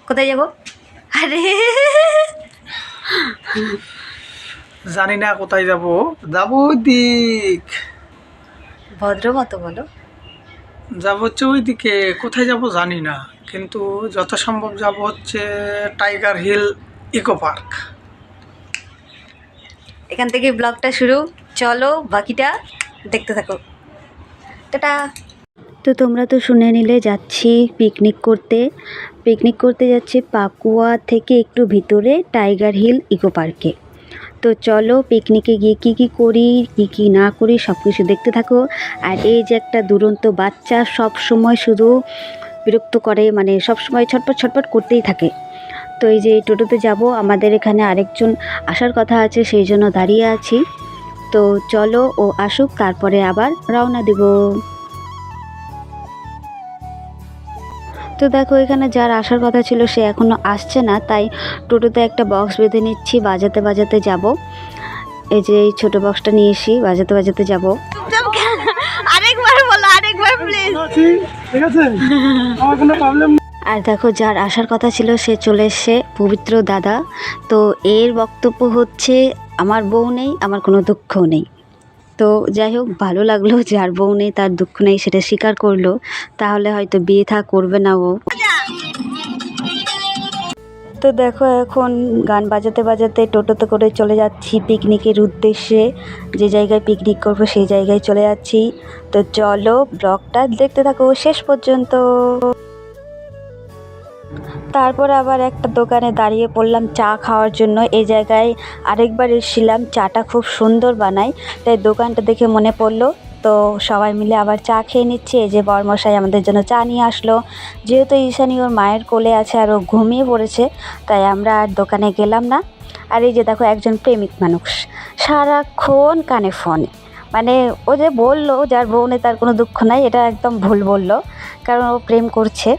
কোথায় যাব? আরে জানি না কোথায় যাব, যাবো ওই দিক, ভদ্র মতো বলো। যাবো হচ্ছে ওই দিকে, কোথায় যাব জানি না, কিন্তু যথাসম্ভব যাব হচ্ছে টাইগার হিল ইকো পার্ক। এখান থেকে ব্লগটা শুরু, চলো বাকিটা দেখতে থাকো। টাটা। তো তোমরা তো শুনে নিলে, যাচ্ছি পিকনিক করতে যাচ্ছি পাকুয়া থেকে একটু ভিতরে টাইগার হিল ইকো পার্কে। তো চলো পিকনিকে গিয়ে কী কী করি কী কী না করি সব কিছু দেখতে থাকো। আর এই যে একটা দুরন্ত বাচ্চা সব সময় শুধু বিরক্ত করে, মানে সব সময় ছটপট ছটপট করতেই থাকে। তো এই যে টোটোতে যাব, আমাদের এখানে আরেকজন আসার কথা আছে, সেই জন্য দাঁড়িয়ে আছি। তো চলো ও আসুক, তারপরে আবার রওনা দিব। তো দেখো এখানে যার আসার কথা ছিল সে এখনও আসছে না, তাই টোটোতে একটা বক্স বেঁধে নিচ্ছি, বাজাতে বাজাতে যাব। এই যে এই ছোটো বক্সটা নিয়ে এসি, বাজাতে বাজাতে যাব। আরেকবার বলো, আরেকবার প্লিজ। ঠিক আছে, আমার কোনো প্রবলেম। আর দেখো যার আসার কথা ছিল সে চলে এসছে, পবিত্র দাদা। তো এর বক্তব্য হচ্ছে আমার বউ নেই, আমার কোনো দুঃখও নেই। তো যাই হোক, ভালো লাগলো, যার বউ নেই তার দুঃখ নেই সেটা স্বীকার করলো, তাহলে হয়তো বিয়ে থা করবে না ও। তো দেখো এখন গান বাজাতে বাজাতে টোটোতে করে চলে যাচ্ছি পিকনিকের উদ্দেশ্যে। যে জায়গায় পিকনিক করবো সেই জায়গায় চলে যাচ্ছি। তো চলো ব্লগটা দেখতে থাকো শেষ পর্যন্ত। তারপর আবার একটা দোকানে দাঁড়িয়ে পড়লাম চা খাওয়ার জন্য। এই জায়গায় আরেকবার এসেছিলাম, চাটা খুব সুন্দর বানায়, তাই দোকানটা দেখে মনে পড়লো। তো সবাই মিলে আবার চা খেয়ে নিচ্ছে। এই যে বরমশাই আমাদের জন্য চা নিয়ে আসলো। যেহেতু ঈশানী ওর মায়ের কোলে আছে আর ও ঘুমিয়ে পড়েছে, তাই আমরা আর দোকানে গেলাম না। আর এই যে দেখো একজন প্রেমিক মানুষ সারাক্ষণ কানে ফোন, মানে ও যে বললো যার বউ নেই তার কোনো দুঃখ নাই, এটা একদম ভুল বললো, কারণ ও প্রেম করছে।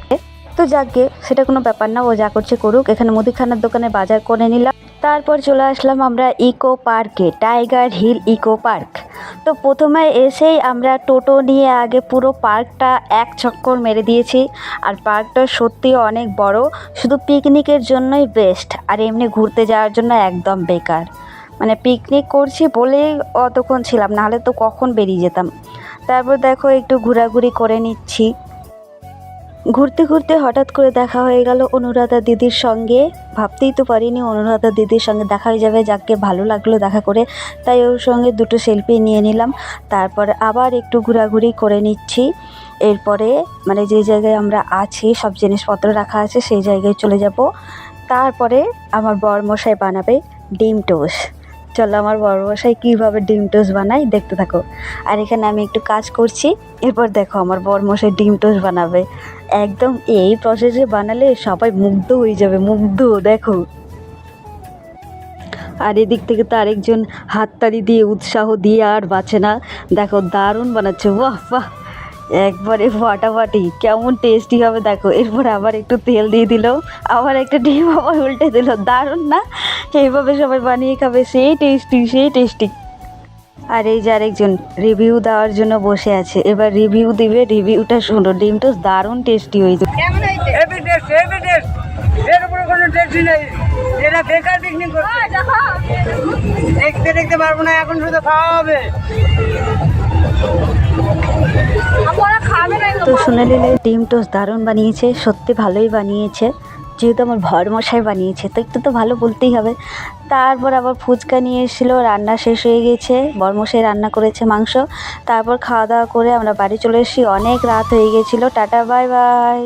তো যাকে সেটা কোনো ব্যাপার না, ও যা করছে করুক। এখানে মুদিখানার দোকানে বাজার করে নিলাম, তারপর চলে আসলাম আমরা ইকো পার্কে, টাইগার হিল ইকো পার্ক। তো প্রথমে এসেই আমরা টোটো নিয়ে আগে পুরো পার্কটা এক চক্কর মেরে দিয়েছি। আর পার্কটা সত্যি অনেক বড়, শুধু পিকনিকের জন্যই বেস্ট, আর এমনি ঘুরতে যাওয়ার জন্য একদম বেকার। মানে পিকনিক করছি বলেই অতক্ষণ ছিলাম, নাহলে তো কখন বেরিয়ে যেতাম। তারপর দেখো একটু ঘোরাঘুরি করে নিচ্ছি। ঘুরতে ঘুরতে হঠাৎ করে দেখা হয়ে গেল অনুরাধা দিদির সঙ্গে। ভাবতেই তো পারিনি অনুরাধা দিদির সঙ্গে দেখা হয়ে যাবে, যাকে ভালো লাগলো দেখা করে, তাই ওর সঙ্গে দুটো সেলফি নিয়ে নিলাম। তারপর আবার একটু ঘোরাঘুরি করে নিচ্ছি। এরপরে মানে যে জায়গায় আমরা আছি সব জিনিসপত্র রাখা আছে সেই জায়গায় চলে যাব। তারপরে আমার বরমশাই বানাবে ডিম টোস্ট। চলো আমার বরমশাই কীভাবে ডিম টোস্ট বানায় দেখতে থাকো। আর এখানে আমি একটু কাজ করছি, এরপর দেখো আমার বরমশাই ডিম টোস্ট বানাবে। একদম এই প্রসেসে বানালে সবাই মুগ্ধ হয়ে যাবে, মুগ্ধ দেখো। আর এদিক থেকে তো আরেকজন হাততালি দিয়ে উৎসাহ দিয়ে আর বাঁচে না, দেখো দারুণ বানাচ্ছে, বাহ বাহ, একবারে ফাটাফাটি, কেমন টেস্টি হবে দেখো। এরপর আবার একটু তেল দিয়ে দিল, আবার একটা ডিম আবার উল্টে দিল, দারুণ না? এইভাবে সবাই বানিয়ে খাবে, সেই টেস্টি সেই টেস্টি। আর এই যে আরেকজন রিভিউ দেওয়ার জন্য বসে আছে, এবার রিভিউ দিবে, রিভিউটা শোনো। ডিম টোস্ট দারুণ টেস্টি হয়েছে। দেখতে দেখতে পারবো না, এখন শুধু খাওয়া হবে। তো শুনে নিলে ডিম টোস্ট দারুণ বানিয়েছে, সত্যি ভালোই বানিয়েছে, যেহেতু আমার বরমশাই বানিয়েছে তো একটু তো ভালো বলতেই হবে। তারপর আবার ফুচকা নিয়ে এসেছিলো, রান্না শেষ হয়ে গেছে, বরমশাই রান্না করেছে মাংস। তারপর খাওয়া দাওয়া করে আমরা বাড়ি চলে এসেছি, অনেক রাত হয়ে গেছিলো। Tata bye bye.